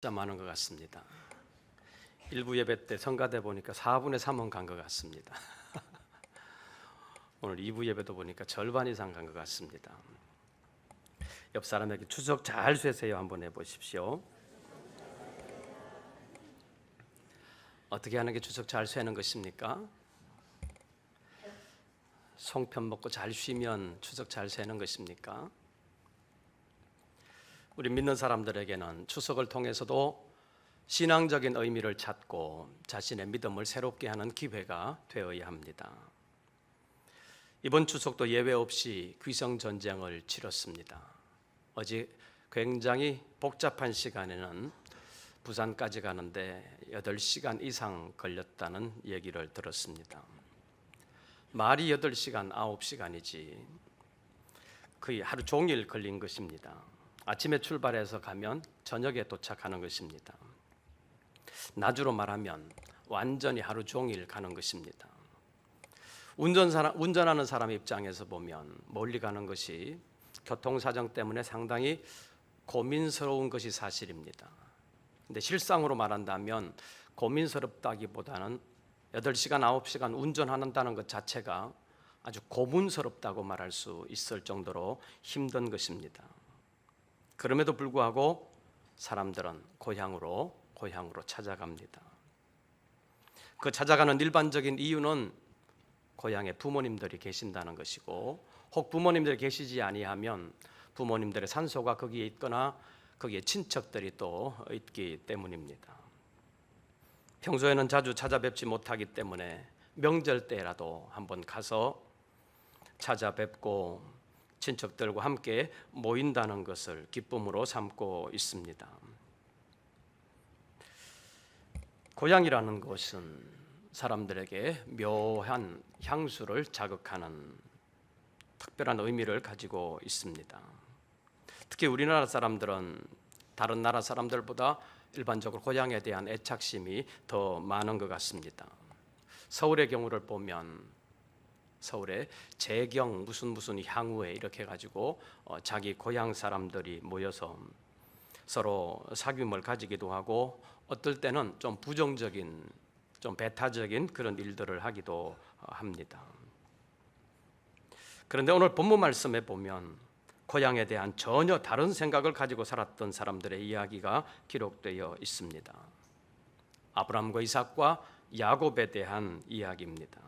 진짜 많은 것 같습니다. 일부 예배 때 성가대 보니까 4분의 3은 간 것 같습니다. 오늘 2부 예배도 보니까 절반 이상 간 것 같습니다. 옆 사람에게 추석 잘 쇠세요 한번 해보십시오. 어떻게 하는 게 추석 잘 쇠는 것입니까? 송편 먹고 잘 쉬면 추석 잘 쇠는 것입니까? 우리 믿는 사람들에게는 추석을 통해서도 신앙적인 의미를 찾고 자신의 믿음을 새롭게 하는 기회가 되어야 합니다. 이번 추석도 예외 없이 귀성전쟁을 치렀습니다. 어제 굉장히 복잡한 시간에는 부산까지 가는데 8시간 이상 걸렸다는 얘기를 들었습니다. 말이 8시간, 9시간이지 거의 하루 종일 걸린 것입니다. 아침에 출발해서 가면 저녁에 도착하는 것입니다. 나주로 말하면 완전히 하루 종일 가는 것입니다. 운전하는 사람 입장에서 보면 멀리 가는 것이 교통사정 때문에 상당히 고민스러운 것이 사실입니다. 근데 실상으로 말한다면 고민스럽다기보다는 8시간, 9시간 운전한다는 것 자체가 아주 고문스럽다고 말할 수 있을 정도로 힘든 것입니다. 그럼에도 불구하고 사람들은 고향으로 찾아갑니다. 그 찾아가는 일반적인 이유는 고향에 부모님들이 계신다는 것이고, 혹 부모님들이 계시지 아니하면 부모님들의 산소가 거기에 있거나 거기에 친척들이 또 있기 때문입니다. 평소에는 자주 찾아뵙지 못하기 때문에 명절 때라도 한번 가서 찾아뵙고 친척들과 함께 모인다는 것을 기쁨으로 삼고 있습니다. 고향이라는 것은 사람들에게 묘한 향수를 자극하는 특별한 의미를 가지고 있습니다. 특히 우리나라 사람들은 다른 나라 사람들보다 일반적으로 고향에 대한 애착심이 더 많은 것 같습니다. 서울의 경우를 보면 서울에 재경 무슨 향후에 이렇게 해가지고 자기 고향 사람들이 모여서 서로 사귐을 가지기도 하고, 어떨 때는 좀 부정적인, 좀 배타적인 그런 일들을 하기도 합니다. 그런데 오늘 본문 말씀에 보면 고향에 대한 전혀 다른 생각을 가지고 살았던 사람들의 이야기가 기록되어 있습니다. 아브라함과 이삭과 야곱에 대한 이야기입니다.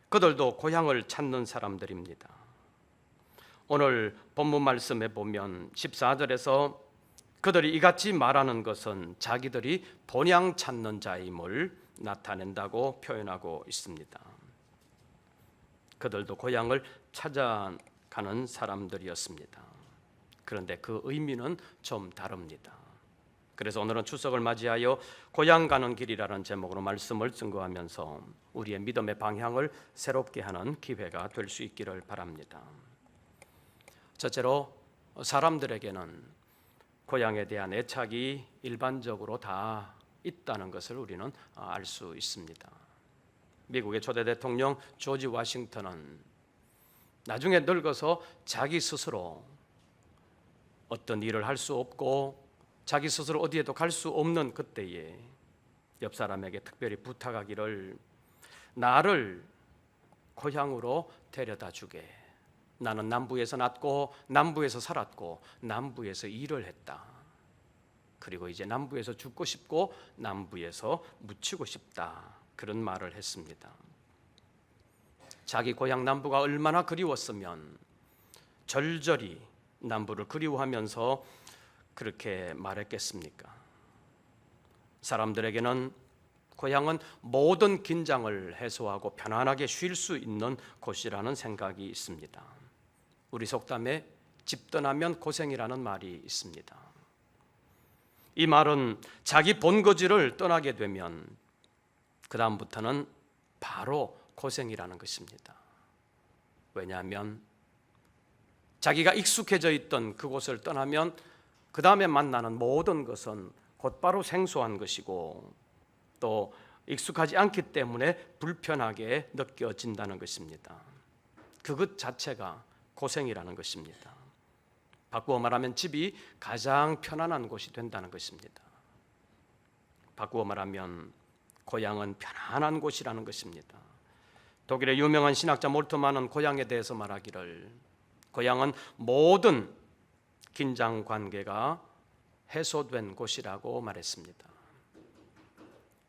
그들도 고향을 찾는 사람들입니다. 오늘 본문 말씀에 보면 14절에서 그들이 이같이 말하는 것은 자기들이 본향 찾는 자임을 나타낸다고 표현하고 있습니다. 그들도 고향을 찾아가는 사람들이었습니다. 그런데 그 의미는 좀 다릅니다. 그래서 오늘은 추석을 맞이하여 고향 가는 길이라는 제목으로 말씀을 증거하면서 우리의 믿음의 방향을 새롭게 하는 기회가 될 수 있기를 바랍니다. 첫째로, 사람들에게는 고향에 대한 애착이 일반적으로 다 있다는 것을 우리는 알 수 있습니다. 미국의 초대 대통령 조지 워싱턴은 나중에 늙어서 자기 스스로 어떤 일을 할 수 없고 자기 스스로 어디에도 갈 수 없는 그때에 옆 사람에게 특별히 부탁하기를, 나를 고향으로 데려다 주게. 나는 남부에서 났고 남부에서 살았고 남부에서 일을 했다. 그리고 이제 남부에서 죽고 싶고 남부에서 묻히고 싶다. 그런 말을 했습니다. 자기 고향 남부가 얼마나 그리웠으면 절절히 남부를 그리워하면서 그렇게 말했겠습니까? 사람들에게는 고향은 모든 긴장을 해소하고 편안하게 쉴 수 있는 곳이라는 생각이 있습니다. 우리 속담에 집 떠나면 고생이라는 말이 있습니다. 이 말은 자기 본거지를 떠나게 되면 그 다음부터는 바로 고생이라는 것입니다. 왜냐하면 자기가 익숙해져 있던 그곳을 떠나면 그 다음에 만나는 모든 것은 곧바로 생소한 것이고 또 익숙하지 않기 때문에 불편하게 느껴진다는 것입니다. 그것 자체가 고생이라는 것입니다. 바꾸어 말하면 집이 가장 편안한 곳이 된다는 것입니다. 바꾸어 말하면 고향은 편안한 곳이라는 것입니다. 독일의 유명한 신학자 몰트만은 고향에 대해서 말하기를 고향은 모든 긴장 관계가 해소된 곳이라고 말했습니다.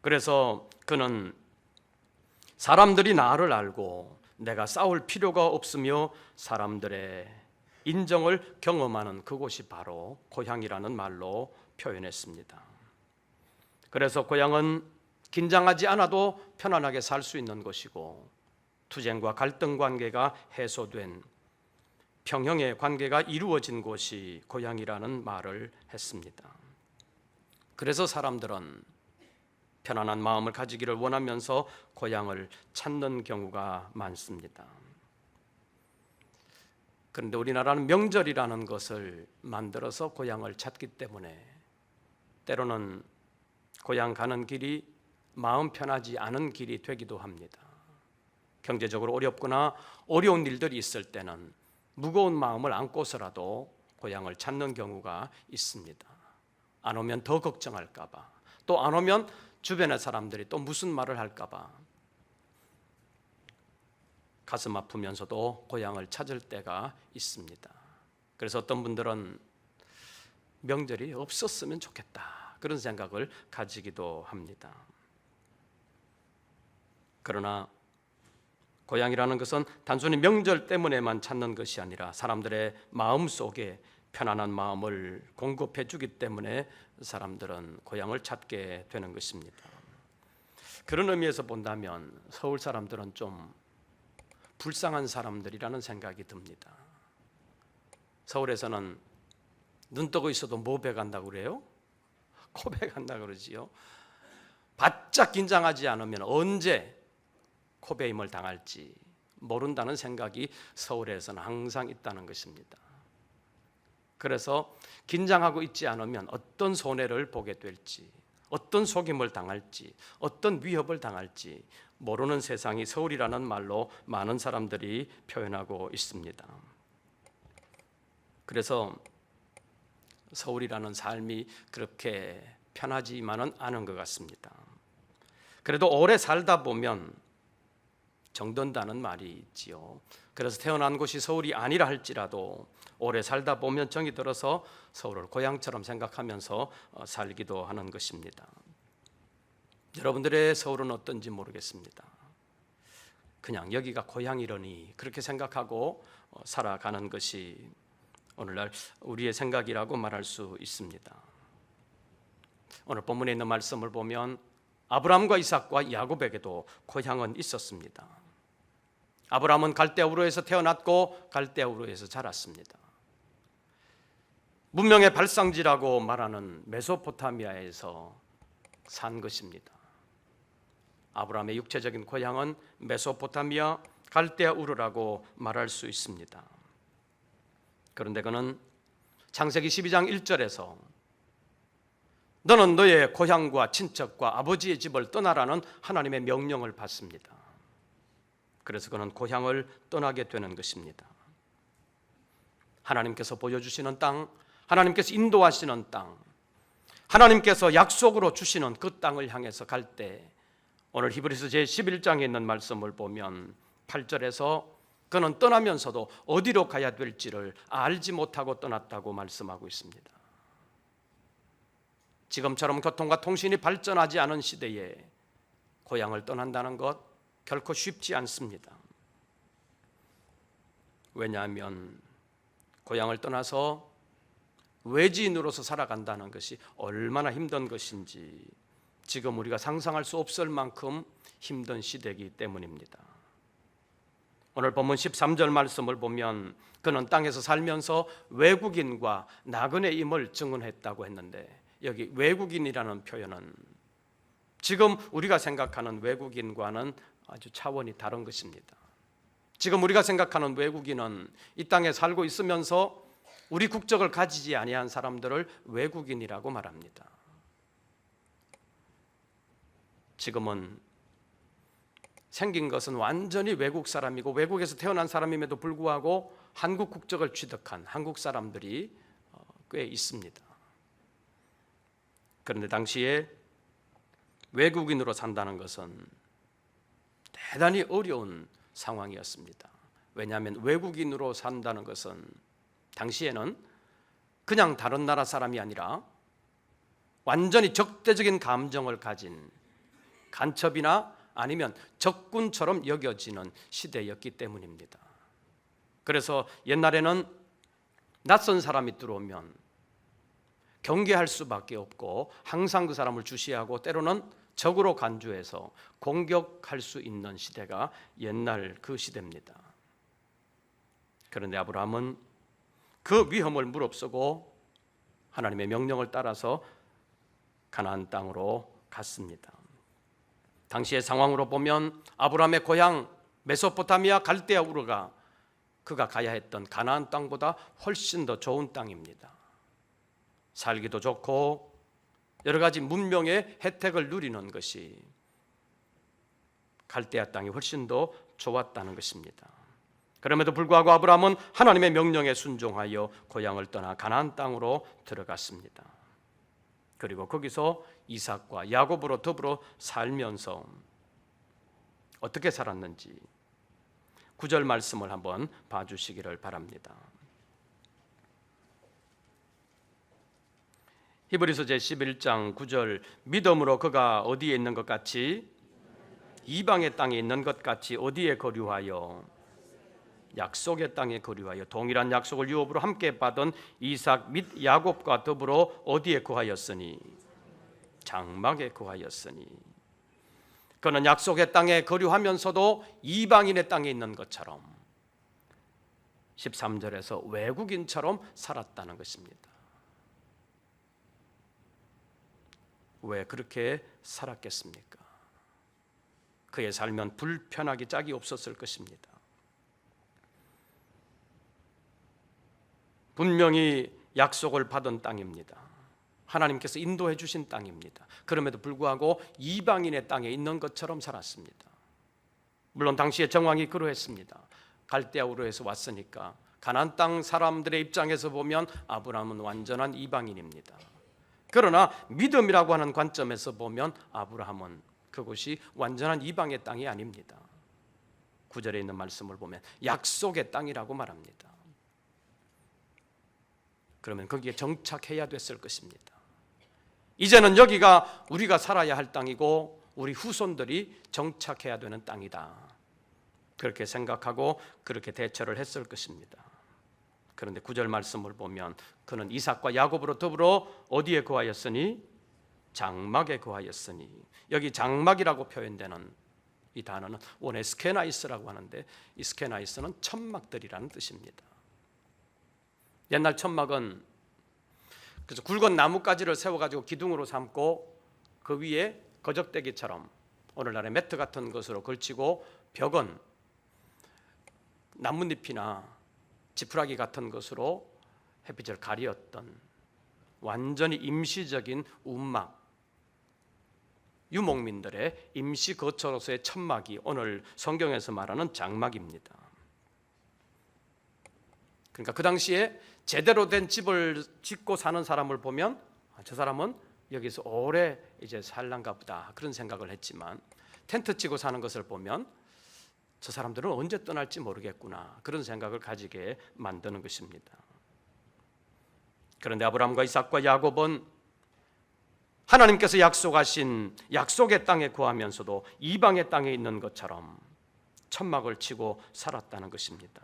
그래서 그는 사람들이 나를 알고 내가 싸울 필요가 없으며 사람들의 인정을 경험하는 그곳이 바로 고향이라는 말로 표현했습니다. 그래서 고향은 긴장하지 않아도 편안하게 살 수 있는 곳이고 투쟁과 갈등 관계가 해소된 평형의 관계가 이루어진 곳이 고향이라는 말을 했습니다. 그래서 사람들은 편안한 마음을 가지기를 원하면서 고향을 찾는 경우가 많습니다. 그런데 우리나라는 명절이라는 것을 만들어서 고향을 찾기 때문에 때로는 고향 가는 길이 마음 편하지 않은 길이 되기도 합니다. 경제적으로 어렵거나 어려운 일들이 있을 때는 무거운 마음을 안고서라도 고향을 찾는 경우가 있습니다. 안 오면 더 걱정할까 봐, 또 안 오면 주변의 사람들이 또 무슨 말을 할까 봐 가슴 아프면서도 고향을 찾을 때가 있습니다. 그래서 어떤 분들은 명절이 없었으면 좋겠다 그런 생각을 가지기도 합니다. 그러나 고향이라는 것은 단순히 명절 때문에만 찾는 것이 아니라 사람들의 마음 속에 편안한 마음을 공급해 주기 때문에 사람들은 고향을 찾게 되는 것입니다. 그런 의미에서 본다면 서울 사람들은 좀 불쌍한 사람들이라는 생각이 듭니다. 서울에서는 눈 뜨고 있어도 뭐 배간다고 그래요? 코 배간다고 그러지요. 바짝 긴장하지 않으면 언제 코베임을 당할지 모른다는 생각이 서울에서는 항상 있다는 것입니다. 그래서 긴장하고 있지 않으면 어떤 손해를 보게 될지, 어떤 속임을 당할지, 어떤 위협을 당할지 모르는 세상이 서울이라는 말로 많은 사람들이 표현하고 있습니다. 그래서 서울이라는 삶이 그렇게 편하지만은 않은 것 같습니다. 그래도 오래 살다 보면 정든다는 말이 있지요. 그래서 태어난 곳이 서울이 아니라 할지라도 오래 살다 보면 정이 들어서 서울을 고향처럼 생각하면서 살기도 하는 것입니다. 여러분들의 서울은 어떤지 모르겠습니다. 그냥 여기가 고향이러니 그렇게 생각하고 살아가는 것이 오늘날 우리의 생각이라고 말할 수 있습니다. 오늘 본문에 있는 말씀을 보면 아브라함과 이삭과 야곱에게도 고향은 있었습니다. 아브라함은 갈대아 우르에서 태어났고 갈대아 우르에서 자랐습니다. 문명의 발상지라고 말하는 메소포타미아에서 산 것입니다. 아브라함의 육체적인 고향은 메소포타미아 갈대아 우르라고 말할 수 있습니다. 그런데 그는 창세기 12장 1절에서 너는 너의 고향과 친척과 아버지의 집을 떠나라는 하나님의 명령을 받습니다. 그래서 그는 고향을 떠나게 되는 것입니다. 하나님께서 보여주시는 땅, 하나님께서 인도하시는 땅, 하나님께서 약속으로 주시는 그 땅을 향해서 갈 때 오늘 히브리서 제11장에 있는 말씀을 보면 8절에서 그는 떠나면서도 어디로 가야 될지를 알지 못하고 떠났다고 말씀하고 있습니다. 지금처럼 교통과 통신이 발전하지 않은 시대에 고향을 떠난다는 것 결코 쉽지 않습니다. 왜냐하면 고향을 떠나서 외지인으로서 살아간다는 것이 얼마나 힘든 것인지 지금 우리가 상상할 수 없을 만큼 힘든 시대이기 때문입니다. 오늘 본문 13절 말씀을 보면 그는 땅에서 살면서 외국인과 나그네임을 증언했다고 했는데 여기 외국인이라는 표현은 지금 우리가 생각하는 외국인과는 아주 차원이 다른 것입니다. 지금 우리가 생각하는 외국인은 이 땅에 살고 있으면서 우리 국적을 가지지 아니한 사람들을 외국인이라고 말합니다. 지금은 생긴 것은 완전히 외국 사람이고 외국에서 태어난 사람임에도 불구하고 한국 국적을 취득한 한국 사람들이 꽤 있습니다. 그런데 당시에 외국인으로 산다는 것은 대단히 어려운 상황이었습니다. 왜냐하면 외국인으로 산다는 것은 당시에는 그냥 다른 나라 사람이 아니라 완전히 적대적인 감정을 가진 간첩이나 아니면 적군처럼 여겨지는 시대였기 때문입니다. 그래서 옛날에는 낯선 사람이 들어오면 경계할 수밖에 없고 항상 그 사람을 주시하고 때로는 적으로 간주해서 공격할 수 있는 시대가 옛날 그 시대입니다. 그런데 아브라함은 그 위험을 무릅쓰고 하나님의 명령을 따라서 가나안 땅으로 갔습니다. 당시의 상황으로 보면 아브라함의 고향 메소포타미아 갈대아 우르가 그가 가야 했던 가나안 땅보다 훨씬 더 좋은 땅입니다. 살기도 좋고 여러 가지 문명의 혜택을 누리는 것이 갈대아 땅이 훨씬 더 좋았다는 것입니다. 그럼에도 불구하고 아브라함은 하나님의 명령에 순종하여 고향을 떠나 가나안 땅으로 들어갔습니다. 그리고 거기서 이삭과 야곱으로 더불어 살면서 어떻게 살았는지 9절 말씀을 한번 봐주시기를 바랍니다. 히브리서 제11장 9절 믿음으로 그가 어디에 있는 것 같이 이방의 땅에 있는 것 같이 어디에 거류하여 약속의 땅에 거류하여 동일한 약속을 유업으로 함께 받은 이삭 및 야곱과 더불어 어디에 거하였으니 장막에 거하였으니 그는 약속의 땅에 거류하면서도 이방인의 땅에 있는 것처럼 13절에서 외국인처럼 살았다는 것입니다. 왜 그렇게 살았겠습니까? 그의 삶은 불편하기 짝이 없었을 것입니다. 분명히 약속을 받은 땅입니다. 하나님께서 인도해 주신 땅입니다. 그럼에도 불구하고 이방인의 땅에 있는 것처럼 살았습니다. 물론 당시의 정황이 그러했습니다. 갈대아 우르에서 왔으니까 가나안 땅 사람들의 입장에서 보면 아브라함은 완전한 이방인입니다. 그러나 믿음이라고 하는 관점에서 보면 아브라함은 그곳이 완전한 이방의 땅이 아닙니다. 9절에 있는 말씀을 보면 약속의 땅이라고 말합니다. 그러면 거기에 정착해야 됐을 것입니다. 이제는 여기가 우리가 살아야 할 땅이고 우리 후손들이 정착해야 되는 땅이다. 그렇게 생각하고 그렇게 대처를 했을 것입니다. 그런데 9절 말씀을 보면 그는 이삭과 야곱으로 더불어 어디에 거하였으니 장막에 거하였으니 여기 장막이라고 표현되는 이 단어는 원래 스케나이스라고 하는데 이 스케나이스는 천막들이라는 뜻입니다. 옛날 천막은 그래서 굵은 나뭇가지를 세워가지고 기둥으로 삼고 그 위에 거적대기처럼 오늘날의 매트 같은 것으로 걸치고 벽은 나뭇잎이나 지푸라기 같은 것으로 햇빛을 가리었던 완전히 임시적인 움막, 유목민들의 임시 거처로서의 천막이 오늘 성경에서 말하는 장막입니다. 그러니까 그 당시에 제대로 된 집을 짓고 사는 사람을 보면 저 사람은 여기서 오래 이제 살란가 보다 그런 생각을 했지만 텐트 치고 사는 것을 보면 저 사람들은 언제 떠날지 모르겠구나 그런 생각을 가지게 만드는 것입니다. 그런데 아브라함과 이삭과 야곱은 하나님께서 약속하신 약속의 땅에 거하면서도 이방의 땅에 있는 것처럼 천막을 치고 살았다는 것입니다.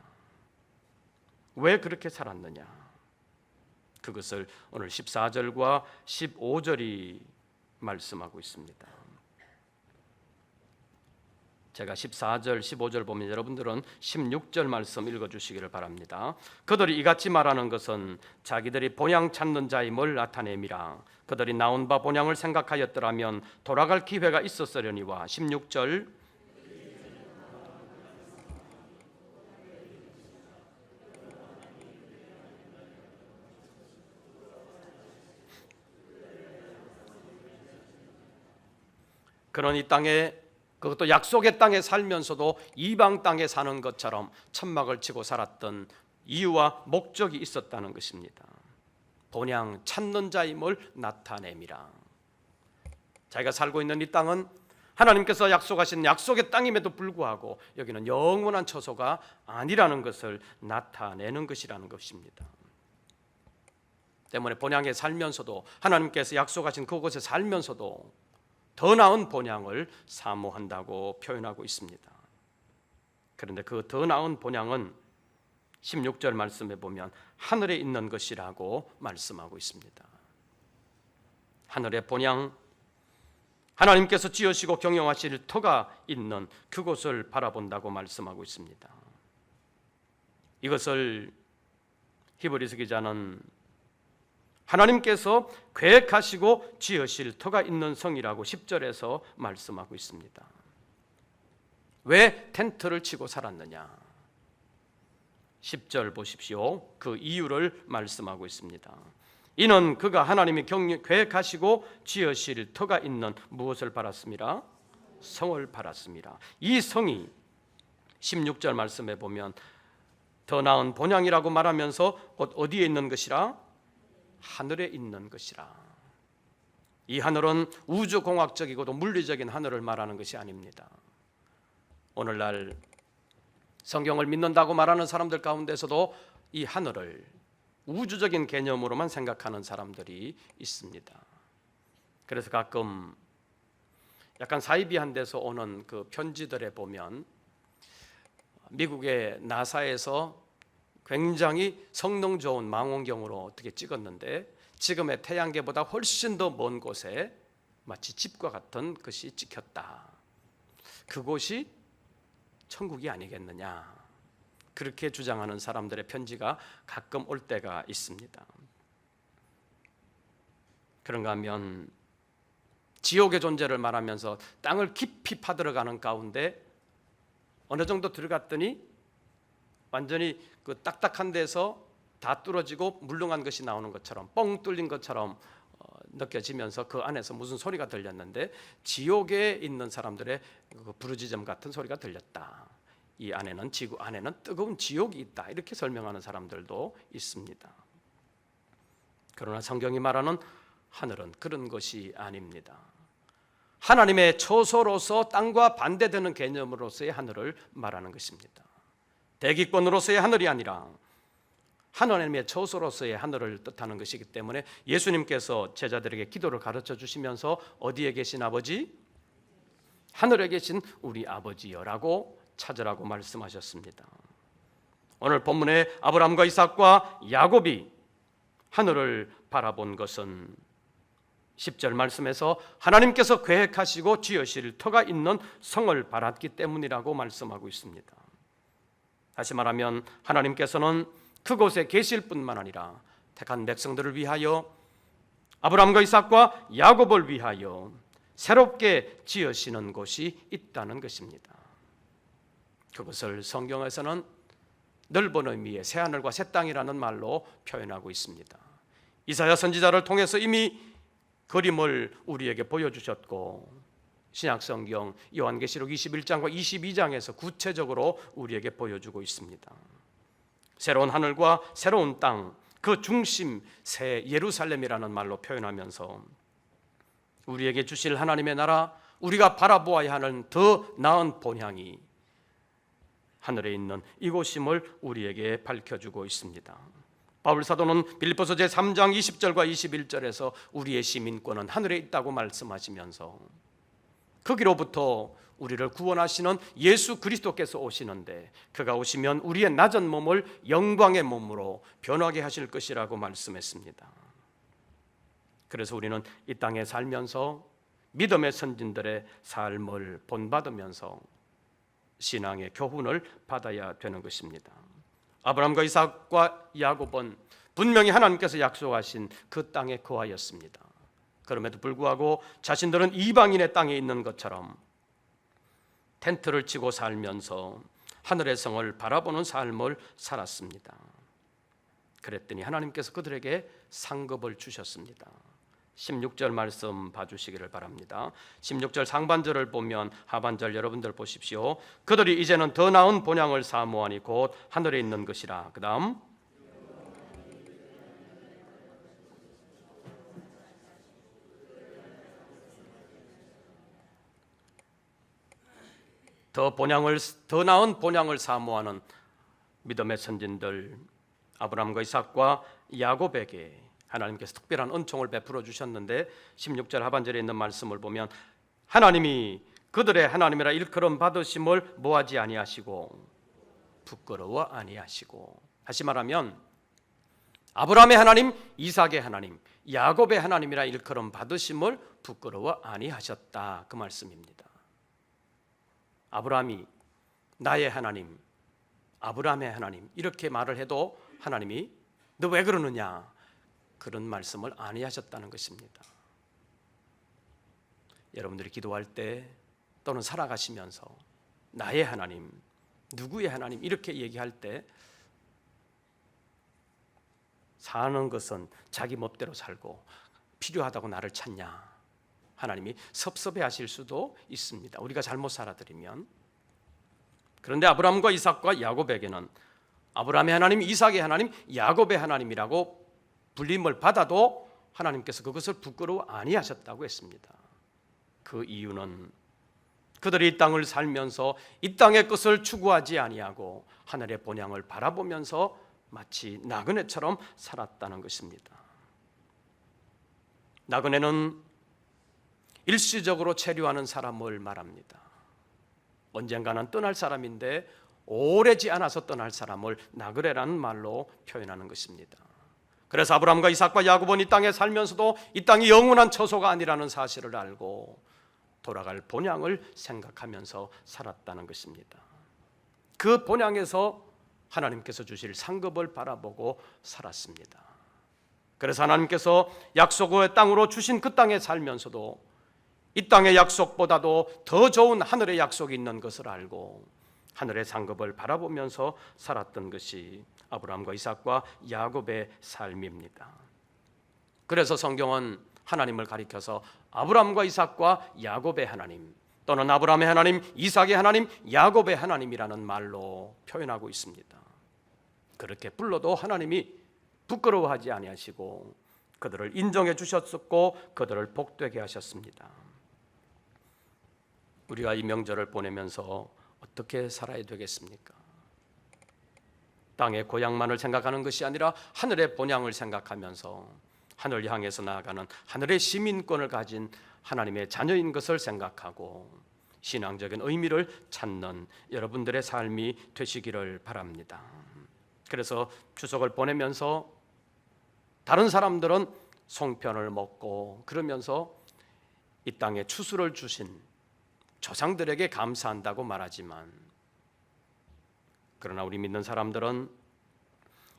왜 그렇게 살았느냐? 그것을 오늘 14절과 15절이 말씀하고 있습니다. 제가 14절, 15절 보면 여러분들은 16절 말씀 읽어주시기를 바랍니다. 그들이 이같이 말하는 것은 자기들이 본향 찾는 자임을 나타냄이라. 그들이 나온 바 본향을 생각하였더라면 돌아갈 기회가 있었으려니와. 16절 그런 이 땅에 그것도 약속의 땅에 살면서도 이방 땅에 사는 것처럼 천막을 치고 살았던 이유와 목적이 있었다는 것입니다. 본향 찾는 자임을 나타냄이라. 자기가 살고 있는 이 땅은 하나님께서 약속하신 약속의 땅임에도 불구하고 여기는 영원한 처소가 아니라는 것을 나타내는 것이라는 것입니다. 때문에 본향에 살면서도 하나님께서 약속하신 그곳에 살면서도 더 나은 본향을 사모한다고 표현하고 있습니다. 그런데 그 더 나은 본향은 16절 말씀에 보면 하늘에 있는 것이라고 말씀하고 있습니다. 하늘의 본향, 하나님께서 지으시고 경영하실 터가 있는 그곳을 바라본다고 말씀하고 있습니다. 이것을 히브리서 기자는 하나님께서 계획하시고 지으실 터가 있는 성이라고 10절에서 말씀하고 있습니다. 왜 텐트를 치고 살았느냐? 10절 보십시오. 그 이유를 말씀하고 있습니다. 이는 그가 하나님이 계획하시고 지으실 터가 있는 무엇을 바랐습니다? 성을 바랐습니다. 이 성이 16절 말씀에 보면 더 나은 본향이라고 말하면서 곧 어디에 있는 것이라? 하늘에 있는 것이라. 이 하늘은 우주공학적이고도 물리적인 하늘을 말하는 것이 아닙니다. 오늘날 성경을 믿는다고 말하는 사람들 가운데서도 이 하늘을 우주적인 개념으로만 생각하는 사람들이 있습니다. 그래서 가끔 약간 사이비한 데서 오는 그 편지들에 보면 미국의 나사에서 굉장히 성능 좋은 망원경으로 어떻게 찍었는데 지금의 태양계보다 훨씬 더 먼 곳에 마치 집과 같은 것이 찍혔다. 그곳이 천국이 아니겠느냐, 그렇게 주장하는 사람들의 편지가 가끔 올 때가 있습니다. 그런가 하면 지옥의 존재를 말하면서 땅을 깊이 파들어가는 가운데 어느 정도 들어갔더니 완전히 그 딱딱한 데서 다 뚫어지고 물렁한 것이 나오는 것처럼, 뻥 뚫린 것처럼 느껴지면서 그 안에서 무슨 소리가 들렸는데 지옥에 있는 사람들의 그 부르짖음 같은 소리가 들렸다. 이 안에는, 지구 안에는 뜨거운 지옥이 있다, 이렇게 설명하는 사람들도 있습니다. 그러나 성경이 말하는 하늘은 그런 것이 아닙니다. 하나님의 처소로서 땅과 반대되는 개념으로서의 하늘을 말하는 것입니다. 대기권으로서의 하늘이 아니라 하나님의 처소로서의 하늘을 뜻하는 것이기 때문에 예수님께서 제자들에게 기도를 가르쳐 주시면서 어디에 계신 아버지? 하늘에 계신 우리 아버지여라고 찾으라고 말씀하셨습니다. 오늘 본문에 아브라함과 이삭과 야곱이 하늘을 바라본 것은 10절 말씀에서 하나님께서 계획하시고 지으실 터가 있는 성을 바랐기 때문이라고 말씀하고 있습니다. 다시 말하면 하나님께서는 그곳에 계실 뿐만 아니라 택한 백성들을 위하여, 아브라함과 이삭과 야곱을 위하여 새롭게 지으시는 곳이 있다는 것입니다. 그것을 성경에서는 넓은 의미의 새하늘과 새 땅이라는 말로 표현하고 있습니다. 이사야 선지자를 통해서 이미 그림을 우리에게 보여주셨고, 신약성경 요한계시록 21장과 22장에서 구체적으로 우리에게 보여주고 있습니다. 새로운 하늘과 새로운 땅, 그 중심 새 예루살렘이라는 말로 표현하면서 우리에게 주실 하나님의 나라, 우리가 바라보아야 하는 더 나은 본향이 하늘에 있는 이곳임을 우리에게 밝혀주고 있습니다. 바울 사도는 빌립보서 제3장 20절과 21절에서 우리의 시민권은 하늘에 있다고 말씀하시면서 거기로부터 우리를 구원하시는 예수 그리스도께서 오시는데 그가 오시면 우리의 낮은 몸을 영광의 몸으로 변하게 하실 것이라고 말씀했습니다. 그래서 우리는 이 땅에 살면서 믿음의 선진들의 삶을 본받으면서 신앙의 교훈을 받아야 되는 것입니다. 아브라함과 이삭과 야곱은 분명히 하나님께서 약속하신 그 땅에 거하였습니다. 그럼에도 불구하고 자신들은 이방인의 땅에 있는 것처럼 텐트를 치고 살면서 하늘의 성을 바라보는 삶을 살았습니다. 그랬더니 하나님께서 그들에게 상급을 주셨습니다. 16절 말씀 봐주시기를 바랍니다. 16절 상반절을 보면 하반절 여러분들 보십시오. 그들이 이제는 더 나은 본향을 사모하니 곧 하늘에 있는 것이라. 그 다음 더 나은 본향을 사모하는 믿음의 선진들 아브라함과 이삭과 야곱에게 하나님께서 특별한 은총을 베풀어 주셨는데 16절 하반절에 있는 말씀을 보면 하나님이 그들의 하나님이라 일컬음 받으심을 뭐하지 아니하시고 부끄러워 아니하시고, 다시 말하면 아브라함의 하나님, 이삭의 하나님, 야곱의 하나님이라 일컬음 받으심을 부끄러워 아니하셨다, 그 말씀입니다. 아브라함이 나의 하나님, 아브라함의 하나님 이렇게 말을 해도 하나님이 너 왜 그러느냐 그런 말씀을 아니하셨다는 것입니다. 여러분들이 기도할 때 또는 살아가시면서 나의 하나님, 누구의 하나님 이렇게 얘기할 때 사는 것은 자기 멋대로 살고 필요하다고 나를 찾냐, 하나님이 섭섭해 하실 수도 있습니다, 우리가 잘못 살아들이면. 그런데 아브라함과 이삭과 야곱에게는 아브라함의 하나님, 이삭의 하나님, 야곱의 하나님이라고 불림을 받아도 하나님께서 그것을 부끄러워 아니하셨다고 했습니다. 그 이유는 그들이 이 땅을 살면서 이 땅의 것을 추구하지 아니하고 하늘의 본향을 바라보면서 마치 나그네처럼 살았다는 것입니다. 나그네는 일시적으로 체류하는 사람을 말합니다. 언젠가는 떠날 사람인데 오래지 않아서 떠날 사람을 나그네라는 말로 표현하는 것입니다. 그래서 아브라함과 이삭과 야곱은 이 땅에 살면서도 이 땅이 영원한 처소가 아니라는 사실을 알고 돌아갈 본향을 생각하면서 살았다는 것입니다. 그 본향에서 하나님께서 주실 상급을 바라보고 살았습니다. 그래서 하나님께서 약속의 땅으로 주신 그 땅에 살면서도 이 땅의 약속보다도 더 좋은 하늘의 약속이 있는 것을 알고 하늘의 상급을 바라보면서 살았던 것이 아브라함과 이삭과 야곱의 삶입니다. 그래서 성경은 하나님을 가리켜서 아브라함과 이삭과 야곱의 하나님 또는 아브라함의 하나님, 이삭의 하나님, 야곱의 하나님이라는 말로 표현하고 있습니다. 그렇게 불러도 하나님이 부끄러워하지 아니하시고 그들을 인정해 주셨었고 그들을 복되게 하셨습니다. 우리가 이 명절을 보내면서 어떻게 살아야 되겠습니까? 땅의 고향만을 생각하는 것이 아니라 하늘의 본향을 생각하면서 하늘 향해서 나아가는 하늘의 시민권을 가진 하나님의 자녀인 것을 생각하고 신앙적인 의미를 찾는 여러분들의 삶이 되시기를 바랍니다. 그래서 추석을 보내면서 다른 사람들은 송편을 먹고 그러면서 이 땅에 추수를 주신 조상들에게 감사한다고 말하지만, 그러나 우리 믿는 사람들은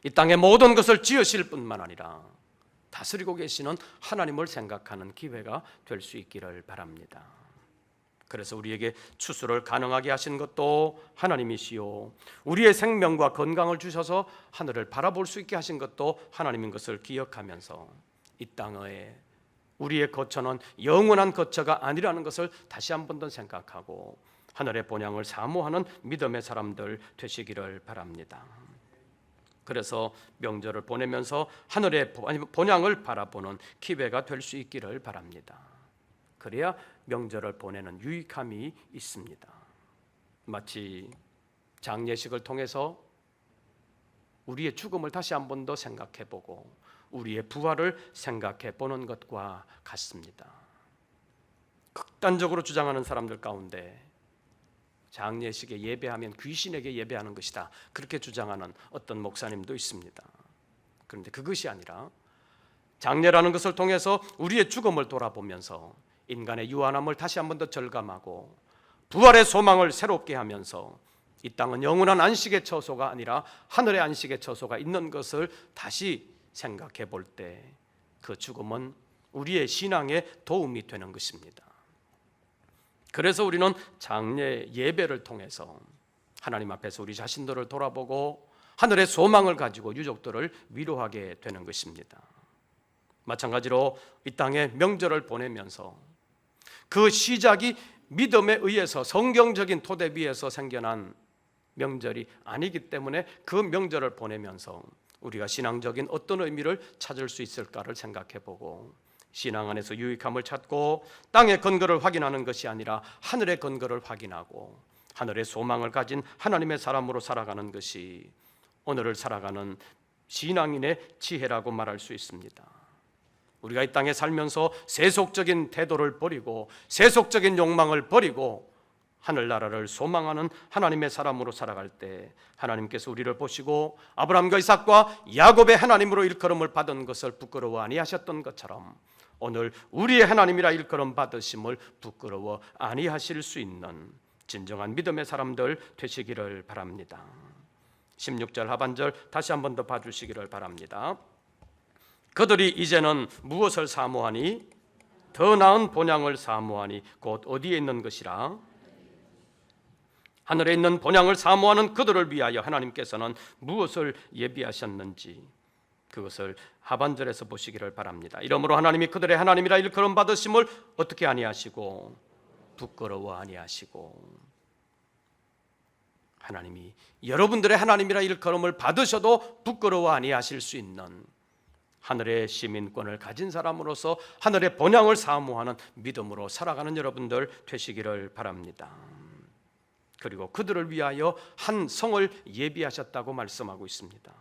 이 땅의 모든 것을 지으실 뿐만 아니라 다스리고 계시는 하나님을 생각하는 기회가 될 수 있기를 바랍니다. 그래서 우리에게 추수를 가능하게 하신 것도 하나님이시요, 우리의 생명과 건강을 주셔서 하늘을 바라볼 수 있게 하신 것도 하나님인 것을 기억하면서 이 땅에 우리의 거처는 영원한 거처가 아니라는 것을 다시 한 번 더 생각하고 하늘의 본향을 사모하는 믿음의 사람들 되시기를 바랍니다. 그래서 명절을 보내면서 하늘의 본향을 바라보는 기회가 될 수 있기를 바랍니다. 그래야 명절을 보내는 유익함이 있습니다. 마치 장례식을 통해서 우리의 죽음을 다시 한 번 더 생각해보고 우리의 부활을 생각해보는 것과 같습니다. 극단적으로 주장하는 사람들 가운데 장례식에 예배하면 귀신에게 예배하는 것이다, 그렇게 주장하는 어떤 목사님도 있습니다. 그런데 그것이 아니라 장례라는 것을 통해서 우리의 죽음을 돌아보면서 인간의 유한함을 다시 한 번 더 절감하고 부활의 소망을 새롭게 하면서 이 땅은 영원한 안식의 처소가 아니라 하늘의 안식의 처소가 있는 것을 다시 생각해 볼 때 그 죽음은 우리의 신앙에 도움이 되는 것입니다. 그래서 우리는 장례 예배를 통해서 하나님 앞에서 우리 자신들을 돌아보고 하늘의 소망을 가지고 유족들을 위로하게 되는 것입니다. 마찬가지로 이 땅에 명절을 보내면서 그 시작이 믿음에 의해서 성경적인 토대 위에서 생겨난 명절이 아니기 때문에 그 명절을 보내면서 우리가 신앙적인 어떤 의미를 찾을 수 있을까를 생각해보고 신앙 안에서 유익함을 찾고 땅의 근거를 확인하는 것이 아니라 하늘의 근거를 확인하고 하늘의 소망을 가진 하나님의 사람으로 살아가는 것이 오늘을 살아가는 신앙인의 지혜라고 말할 수 있습니다. 우리가 이 땅에 살면서 세속적인 태도를 버리고 세속적인 욕망을 버리고 하늘나라를 소망하는 하나님의 사람으로 살아갈 때 하나님께서 우리를 보시고 아브라함과 이삭과 야곱의 하나님으로 일컬음을 받은 것을 부끄러워 아니하셨던 것처럼 오늘 우리의 하나님이라 일컬음 받으심을 부끄러워 아니하실 수 있는 진정한 믿음의 사람들 되시기를 바랍니다. 16절 하반절 다시 한 번 더 봐주시기를 바랍니다. 그들이 이제는 무엇을 사모하니? 더 나은 본향을 사모하니 곧 어디에 있는 것이라? 하늘에 있는 본향을 사모하는 그들을 위하여 하나님께서는 무엇을 예비하셨는지 그것을 하반절에서 보시기를 바랍니다. 이러므로 하나님이 그들의 하나님이라 일컬음 받으심을 어떻게 아니하시고 부끄러워 아니하시고, 하나님이 여러분들의 하나님이라 일컬음을 받으셔도 부끄러워 아니하실 수 있는 하늘의 시민권을 가진 사람으로서 하늘의 본향을 사모하는 믿음으로 살아가는 여러분들 되시기를 바랍니다. 그리고 그들을 위하여 한 성을 예비하셨다고 말씀하고 있습니다.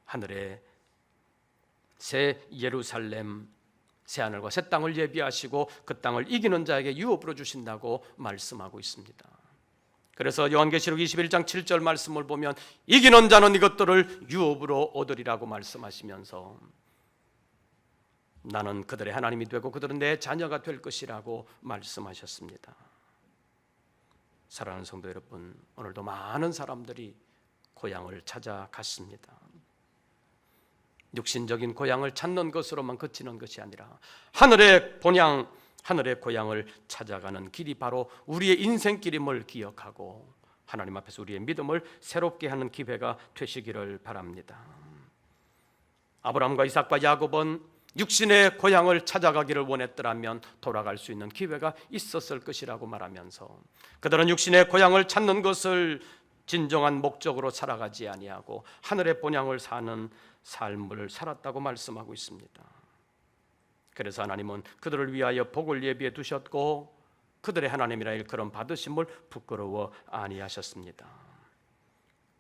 하늘의 새 예루살렘, 새 하늘과 새 땅을 예비하시고 그 땅을 이기는 자에게 유업으로 주신다고 말씀하고 있습니다. 그래서 요한계시록 21장 7절 말씀을 보면 이기는 자는 이것들을 유업으로 얻으리라고 말씀하시면서 나는 그들의 하나님이 되고 그들은 내 자녀가 될 것이라고 말씀하셨습니다. 사랑하는 성도 여러분, 오늘도 많은 사람들이 고향을 찾아갔습니다. 육신적인 고향을 찾는 것으로만 그치는 것이 아니라 하늘의 본향, 하늘의 고향을 찾아가는 길이 바로 우리의 인생길임을 기억하고 하나님 앞에서 우리의 믿음을 새롭게 하는 기회가 되시기를 바랍니다. 아브라함과 이삭과 야곱은 육신의 고향을 찾아가기를 원했더라면 돌아갈 수 있는 기회가 있었을 것이라고 말하면서 그들은 육신의 고향을 찾는 것을 진정한 목적으로 살아가지 아니하고 하늘의 본향을 사는 삶을 살았다고 말씀하고 있습니다. 그래서 하나님은 그들을 위하여 복을 예비해 두셨고 그들의 하나님이라 일컬음 받으심을 부끄러워 아니하셨습니다.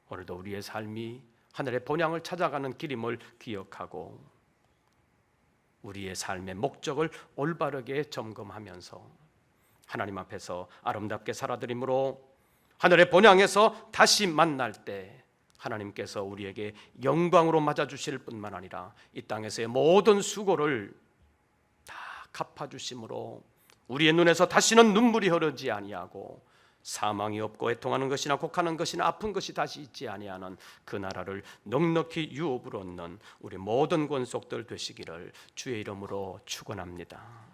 오늘도 우리의 삶이 하늘의 본향을 찾아가는 길임을 기억하고 우리의 삶의 목적을 올바르게 점검하면서 하나님 앞에서 아름답게 살아드림으로 하늘의 본향에서 다시 만날 때 하나님께서 우리에게 영광으로 맞아주실 뿐만 아니라 이 땅에서의 모든 수고를 다 갚아주심으로 우리의 눈에서 다시는 눈물이 흐르지 아니하고 사망이 없고 애통하는 것이나 곡하는 것이나 아픈 것이 다시 있지 아니하는 그 나라를 넉넉히 유업으로 얻는 우리 모든 권속들 되시기를 주의 이름으로 축원합니다.